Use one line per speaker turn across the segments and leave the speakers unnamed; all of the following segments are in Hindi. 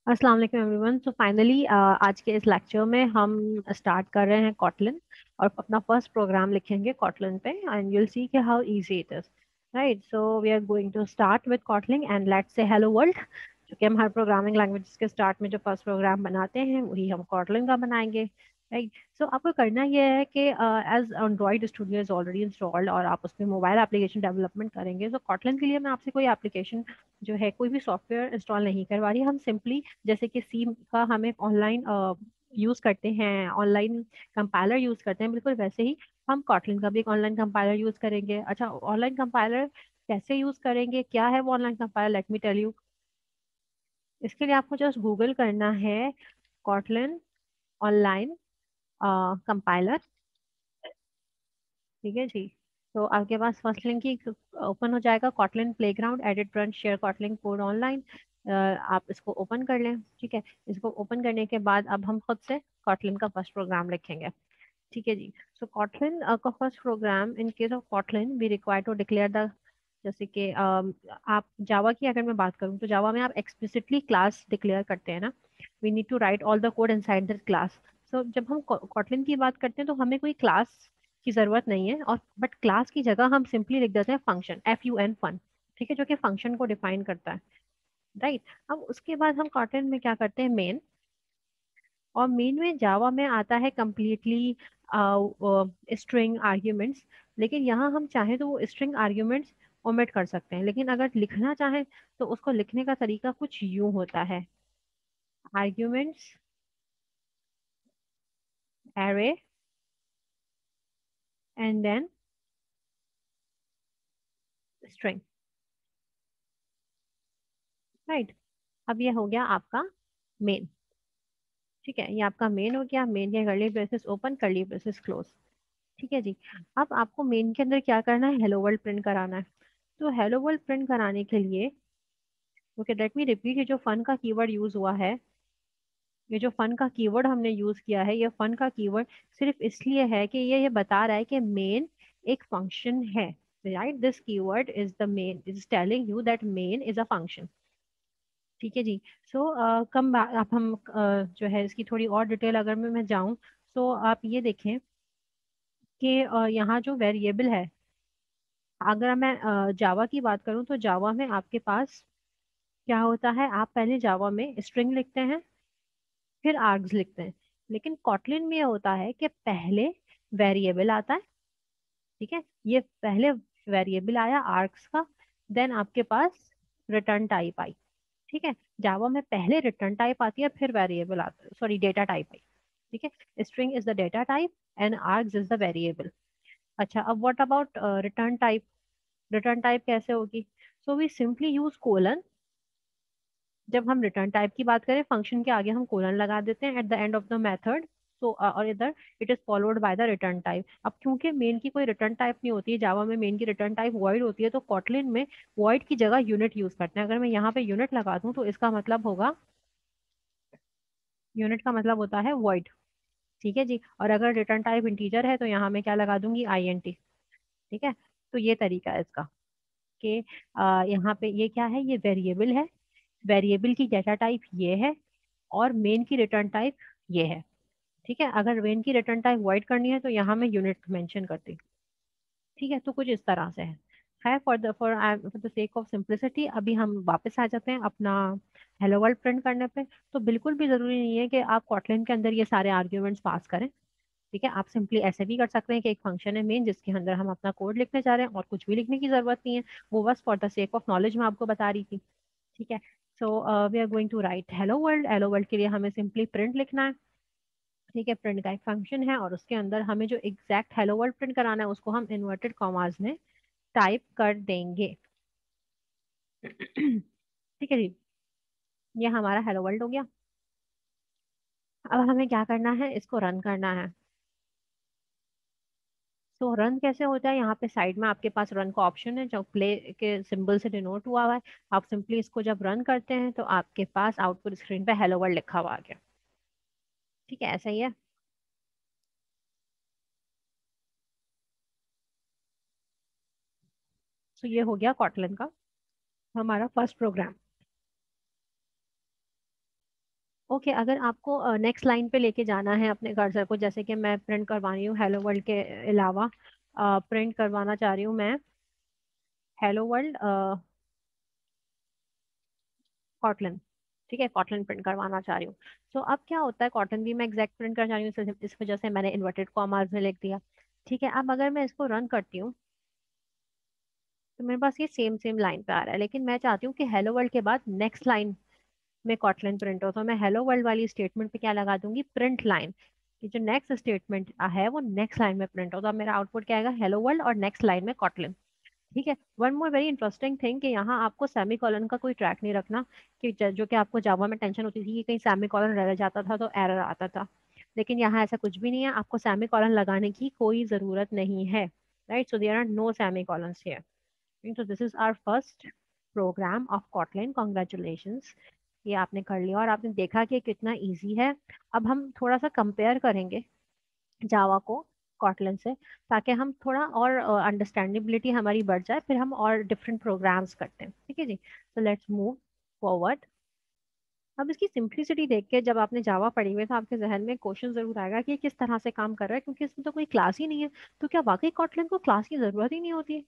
अस्सलाम वालेकुम एवरीवन। सो फाइनली आज के इस लेक्चर में हम स्टार्ट कर रहे हैं कॉटलिन और अपना फर्स्ट प्रोग्राम लिखेंगे कॉटलिन पे एंड यूल सी कि how easy it is. Right, so we are going to start with Kotlin and let's say hello world. क्योंकि हम हर प्रोग्रामिंग लैंग्वेज के स्टार्ट में जो फर्स्ट प्रोग्राम बनाते हैं वही हम कॉटलिन का बनाएंगे। राइट, सो आपको करना यह है कि as Android Studio is already installed और आप उसमें मोबाइल एप्लीकेशन डेवलपमेंट करेंगे। तो कॉटलिन के लिए मैं आपसे कोई एप्लीकेशन जो है कोई भी सॉफ्टवेयर इंस्टॉल नहीं करवा रही। हम सिंपली जैसे कि सी का हम एक ऑनलाइन यूज करते हैं, ऑनलाइन कंपाइलर यूज करते हैं, बिल्कुल वैसे ही हम कॉटलिन का भी एक ऑनलाइन कंपाइलर यूज करेंगे। अच्छा, ऑनलाइन कंपाइलर कैसे यूज करेंगे, क्या है वो online compiler, let me tell you. इसके लिए आपको जस्ट गूगल करना है कॉटलिन ऑनलाइन कंपाइलर। ठीक है जी। तो आपके पास फर्स्ट लिंक ही ओपन हो जाएगा, Kotlin playground edit run share Kotlin code online. आप इसको ओपन कर लें। ठीक है, इसको ओपन करने के बाद अब हम खुद से कॉटलिन का फर्स्ट प्रोग्राम लिखेंगे। ठीक है जी। सो कॉटलिन का first program, in case of Kotlin we require to declare the, जैसे कि आप जावा की अगर मैं बात करूँ तो जावा में आप एक्सप्लिसिटली क्लास डिक्लेयर करते हैं ना। We need to write all the code inside the class. So जब हम कॉटलिन की बात करते हैं तो हमें कोई क्लास की जरूरत नहीं है, और बट क्लास की जगह हम सिंपली लिख देते हैं फंक्शन, FUN फन। ठीक है, जो कि फंक्शन को डिफाइन करता है। राइट, अब उसके बाद हम कॉटलिन में क्या करते हैं, मेन। और मेन में जावा में आता है कम्प्लीटली स्ट्रिंग आर्ग्यूमेंट्स। लेकिन यहाँ हम चाहें तो वो स्ट्रिंग आर्ग्यूमेंट्स ओमिट कर सकते हैं, लेकिन अगर लिखना चाहें तो उसको लिखने का तरीका कुछ यूं होता है, arguments array and then string. Right, अब ये हो गया आपका मेन। ठीक है, ये आपका मेन हो गया। मेन के curly braces open, curly braces close. ठीक है जी। अब आपको मेन के अंदर क्या करना है, हेलो वर्ल्ड प्रिंट कराना है। तो हेलो वर्ल्ड प्रिंट कराने के लिए, ओके लेट मी रिपीट, ये जो फन का कीवर्ड यूज हुआ है, ये जो फन का कीवर्ड हमने यूज किया है, ये फन का कीवर्ड सिर्फ इसलिए है कि ये बता रहा है कि मेन एक फंक्शन है। Right, this keyword is the main, is telling you that main is a function. ठीक है जी। सो कम अब हम जो है इसकी थोड़ी और डिटेल अगर मैं जाऊं, तो आप ये देखें कि यहाँ जो वेरिएबल है, अगर मैं जावा की बात करूं तो जावा में आपके पास क्या होता है, आप पहले जावा में स्ट्रिंग लिखते हैं फिर आर्ग्स लिखते हैं। लेकिन कॉटलिन में ये होता है कि पहले वेरिएबल आता है। ठीक है, ये पहले वेरिएबल आया आर्ग्स का, देन आपके पास रिटर्न टाइप आई। ठीक है, जावा में पहले रिटर्न टाइप आती है फिर वेरिएबल आता है, सॉरी डेटा टाइप आई। ठीक है, string is the data type and args is the variable. अच्छा, अब what about return type. Return type कैसे होगी, so we simply use colon. जब हम रिटर्न टाइप की बात करें, फंक्शन के आगे हम कोलन लगा देते हैं at the end of the method. So और इधर it is followed by the return type. अब क्योंकि मेन की कोई रिटर्न टाइप नहीं होती है जावा में, मेन की रिटर्न टाइप वॉइड होती है, तो कॉटलिन में वॉइड की जगह यूनिट यूज करते हैं। अगर मैं यहाँ पे यूनिट लगा दूं तो इसका मतलब होगा, यूनिट का मतलब होता है वॉइड। ठीक है जी। और अगर रिटर्न टाइप इंटीजर है तो यहाँ मैं क्या लगा दूंगी, INT। ठीक है, तो ये तरीका है इसका कि यहाँ पे ये क्या है, ये वेरिएबल है, वेरिएबल की डेटा टाइप ये है, और मेन की रिटर्न टाइप ये है। ठीक है, अगर मेन की रिटर्न टाइप वॉइड करनी है तो यहाँ मैं यूनिट मेंशन करती हूँ। ठीक है, तो कुछ इस तरह से है। खैर, for the sake of simplicity अभी हम वापस आ जाते हैं अपना हेलो वर्ल्ड प्रिंट करने पे। तो बिल्कुल भी जरूरी नहीं है कि आप कॉटलिन के अंदर ये सारे आर्ग्यूमेंट्स पास करें। ठीक है, आप सिंपली ऐसे भी कर सकते हैं कि एक फंक्शन है मेन जिसके अंदर हम अपना कोड लिखने जा रहे हैं और कुछ भी लिखने की जरूरत नहीं है, वो बस for the sake of knowledge मैं आपको बता रही थी। ठीक है, so we are going to write hello world. Hello world के लिए हमें सिंपली प्रिंट लिखना है। ठीक है, प्रिंट का एक फंक्शन है और उसके अंदर हमें जो एग्जैक्ट हेलो वर्ल्ड प्रिंट कराना है उसको हम इन्वर्टेड कॉमास में टाइप कर देंगे। ठीक है जी, ये हमारा हेलो वर्ल्ड हो गया। अब हमें क्या करना है, इसको रन करना है। तो रन कैसे होता है, यहाँ पे साइड में आपके पास रन का ऑप्शन है जो प्ले के सिंबल से डिनोट हुआ हुआ है। आप सिंपली इसको जब रन करते हैं तो आपके पास आउटपुट स्क्रीन पे हेलो वर्ल्ड लिखा हुआ आ गया। ठीक है, ऐसा ही है। तो ये हो गया कॉटलन का हमारा फर्स्ट प्रोग्राम। ओके, अगर आपको नेक्स्ट लाइन पे लेके जाना है अपने कर्सर को, जैसे कि मैं प्रिंट करवा रही हूँ हेलो वर्ल्ड के अलावा, प्रिंट करवाना चाह रही हूँ मैं हेलो वर्ल्ड कॉटलन। ठीक है, कॉटलन प्रिंट करवाना चाह रही हूँ। तो अब क्या होता है, कॉटन भी मैं एग्जैक्ट प्रिंट करना चाह रही हूँ, इस वजह से मैंने इन्वर्टेड कॉमास में लिख दिया। ठीक है, अब अगर मैं इसको रन करती हूँ तो मेरे पास ये सेम सेम लाइन पे आ रहा है, लेकिन मैं चाहती हूँ कि हेलो वर्ल्ड के बाद नेक्स्ट लाइन में कॉटलन प्रिंट हो। तो मैं हेलो वर्ल्ड वाली स्टेटमेंट पे क्या लगा दूंगी, प्रिंट लाइन, कि जो नेक्स्ट स्टेटमेंट है वो नेक्स्ट लाइन में प्रिंट हो। तो अब मेरा आउटपुट क्या आएगा, हेलो वर्ल्ड और नेक्स्ट लाइन में कॉटलन। ठीक है, one more very interesting thing कि यहाँ आपको सेमी कॉलन का कोई ट्रैक नहीं रखना, कि जो कि आपको जावा में टेंशन होती थी कि कहीं सेमी कॉलन रह जाता था तो एरर आता था। लेकिन यहाँ ऐसा कुछ भी नहीं है, आपको सेमी कॉलन लगाने की कोई जरूरत नहीं है। Right, so there are no semicolons here. तो this is our first program of Kotlin, congratulations. ये आपने कर लिया और आपने देखा कि कितना इजी है। अब हम थोड़ा सा कंपेयर करेंगे जावा को कॉटलन से, ताकि हम थोड़ा और अंडरस्टैंडेबिलिटी हमारी बढ़ जाए, फिर हम और डिफरेंट प्रोग्राम्स करते हैं। ठीक है जी, तो लेट्स मूव फॉरवर्ड। अब इसकी सिंप्लिसिटी देख के जब आपने जावा पढ़ी हुई तो आपके जहन में क्वेश्चन जरूर आएगा कि ये किस तरह से काम कर रहा है, क्योंकि इसमें तो कोई क्लास ही नहीं है। तो क्या वाकई कॉटलन को क्लास की जरूरत ही नहीं होती है?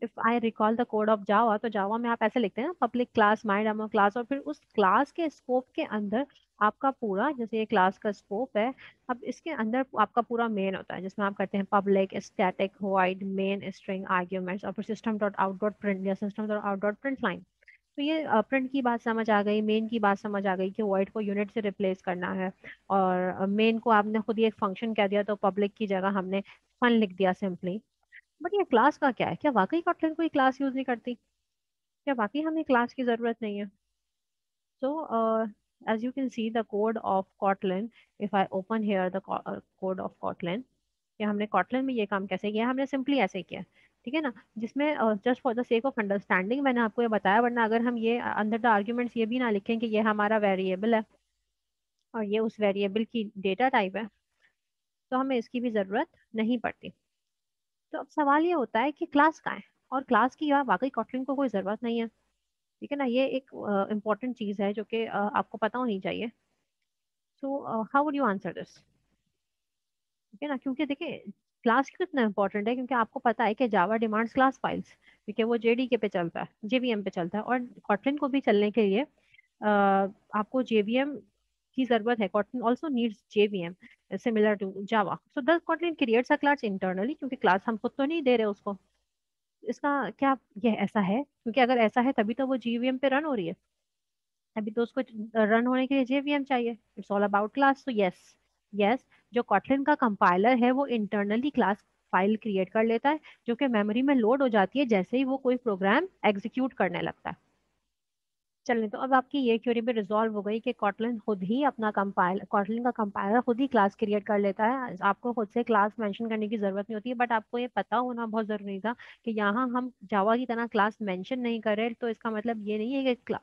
If I recall the code of Java, तो जावा में आप ऐसे लिखते हैं ना, public class my demo class, और फिर उस क्लास के स्कोप के अंदर आपका पूरा, जैसे ये क्लास का स्कोप है, अब इसके अंदर आपका पूरा मेन होता है, जिसमें आप करते हैं public static void main string arguments, और फिर system dot out dot print या system dot out dot print line. तो ये प्रिंट की बात समझ आ गई, मेन की बात समझ आ गई कि वॉइड को यूनिट से रिप्लेस करना है, और मेन को आपने खुद ही एक फंक्शन कह दिया, तो पब्लिक की जगह हमने फन लिख दिया सिंपली। बट ये क्लास का क्या है, क्या वाकई कॉटलिन कोई क्लास यूज नहीं करती? क्या वाकई हमें क्लास की जरूरत नहीं है? सो as you can see the code of Kotlin, if I open here the code of Kotlin, कि हमने कॉटलन में ये काम कैसे किया, हमने सिंपली ऐसे किया। ठीक है ना, जिसमें just for the sake of understanding मैंने आपको ये बताया, वरना अगर हम ये अंदर द आर्ग्यूमेंट्स ये भी ना लिखें कि ये हमारा वेरिएबल है और ये उस वेरिएबल की डेटा टाइप है, तो हमें इसकी भी जरूरत नहीं पड़ती। तो अब सवाल ये होता है कि क्लास कहाँ है, और क्लास की यहाँ वाकई कॉटलिन को कोई जरूरत नहीं है। ठीक है ना, ये एक इम्पोर्टेंट चीज है जो कि आपको पता होनी चाहिए। So how would you answer this? ठीक है ना, क्योंकि देखिए क्लास क्यों इतना इंपॉर्टेंट है, क्योंकि आपको पता है कि जावा डिमांड्स क्लास फाइल्स, क्योंकि वो जेडीके पे चलता है, जेवीएम पे चलता है, और कॉटलिन को भी चलने के लिए आपको जेवीएम की जरूरत है। Kotlin also needs JVM similar to Java, so the Kotlin creates a class internally, क्योंकि क्लास हम खुद तो नहीं दे रहे उसको। इसका क्या ये ऐसा है, क्योंकि अगर ऐसा है तभी तो वो जेवीएम पे रन हो रही है, अभी तो उसको रन होने के लिए जेवीएम चाहिए। It's all about class. तो यस, यस, जो कॉटलिन का कंपाइलर है वो इंटरनली क्लास फाइल क्रिएट कर लेता है, जो कि मेमोरी में लोड हो जाती है जैसे ही वो कोई प्रोग्राम एग्जीक्यूट करने लगता है। चलिए, तो अब आपकी ये क्वेरी भी रिजॉल्व हो गई कि कॉटलिन खुद ही अपना कंपाइल कॉटलिन का कंपाइलर खुद ही क्लास क्रिएट कर लेता है, आपको खुद से क्लास मेंशन करने की जरूरत नहीं होती है। बट आपको ये पता होना बहुत जरूरी था कि यहाँ हम जावा की तरह क्लास मेंशन नहीं कर रहे, तो इसका मतलब ये नहीं है कि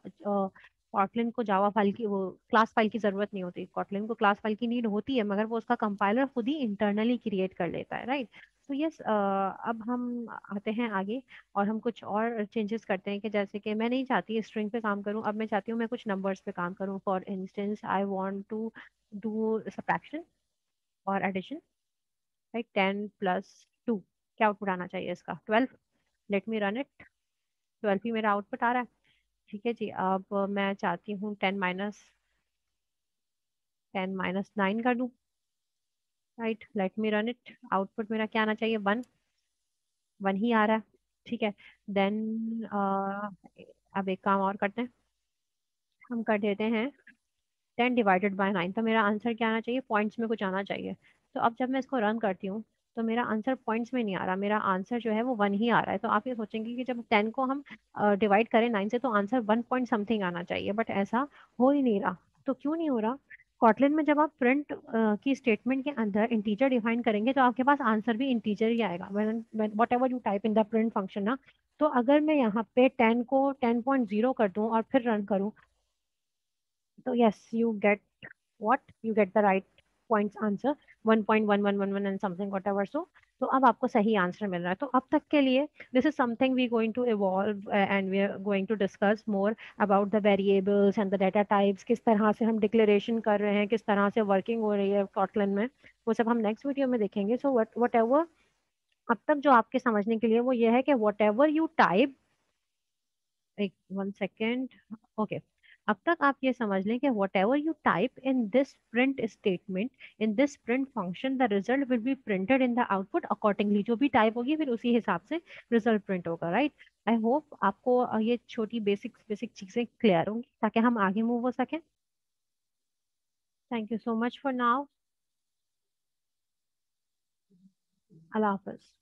कॉटलिन को जावा फाइल की, वो क्लास फाइल की जरूरत नहीं होती। कॉटलिन को क्लास फाइल की नीड होती है, मगर वो उसका कंपाइलर खुद ही इंटरनली क्रिएट कर लेता है। राइट, तो यस, अब हम आते हैं आगे और हम कुछ और चेंजेस करते हैं, कि जैसे कि मैं नहीं चाहती स्ट्रिंग पे काम करूं, अब मैं चाहती हूँ मैं कुछ नंबर्स पे काम करूं। For instance I want to do subtraction और एडिशन। राइट, 10 + 2, क्या आउटपुट आना चाहिए इसका, 12। लेट मी रन इट, 12 ही मेरा आउटपुट आ रहा है। ठीक है जी, अब मैं चाहती हूँ 10 - 9 कर दूं। Right, late me run it, output मेरा क्या आना चाहिए, 1। 1 ही आ रहा है। ठीक है, देन अब एक काम और करते हैं, हम कर देते हैं 10 ÷ 9, तो मेरा आंसर क्या आना चाहिए, पॉइंट्स में कुछ आना चाहिए। तो अब जब मैं इसको रन करती हूँ तो मेरा आंसर पॉइंट्स में नहीं आ रहा, मेरा आंसर जो है वो 1 ही आ रहा है। तो आप ये सोचेंगे कि जब 10 को हम डिवाइड करें 9 से तो आंसर 1 पॉइंट समथिंग आना चाहिए, बट ऐसा हो ही नहीं रहा। तो क्यों नहीं हो रहा? कॉटलिन में जब आप प्रिंट की स्टेटमेंट के अंदर इंटीजर डिफाइन करेंगे तो आपके पास आंसर भी इंटीजर ही आएगा, what ever you type in the print function ना। तो अगर मैं यहाँ पे 10 को 10.0 कर दूं और फिर रन करूं, तो yes, you get what, you get the right points answer 1.1111 and something what ever so. तो अब आपको सही आंसर मिल रहा है। तो अब तक के लिए this is something we going to evolve and we are going to discuss more about the variables and the data types, किस तरह से हम डिक्लेरेशन कर रहे हैं, किस तरह से वर्किंग हो रही है कॉटलन में, वो सब हम नेक्स्ट वीडियो में देखेंगे। सो वट एवर अब तक जो आपके समझने के लिए वो ये है कि वट एवर यू टाइप, एक 1 सेकेंड, ओके, अब तक आप ये समझ लें कि what ever you type in this print statement, in this print function, the result will be printed in the output accordingly. जो भी टाइप होगी फिर उसी हिसाब से रिजल्ट प्रिंट होगा, राइट। आई होप आपको ये छोटी बेसिक बेसिक चीजें क्लियर होंगी ताकि हम आगे मूव हो सकें। Thank you so much for now. Allah Hafiz.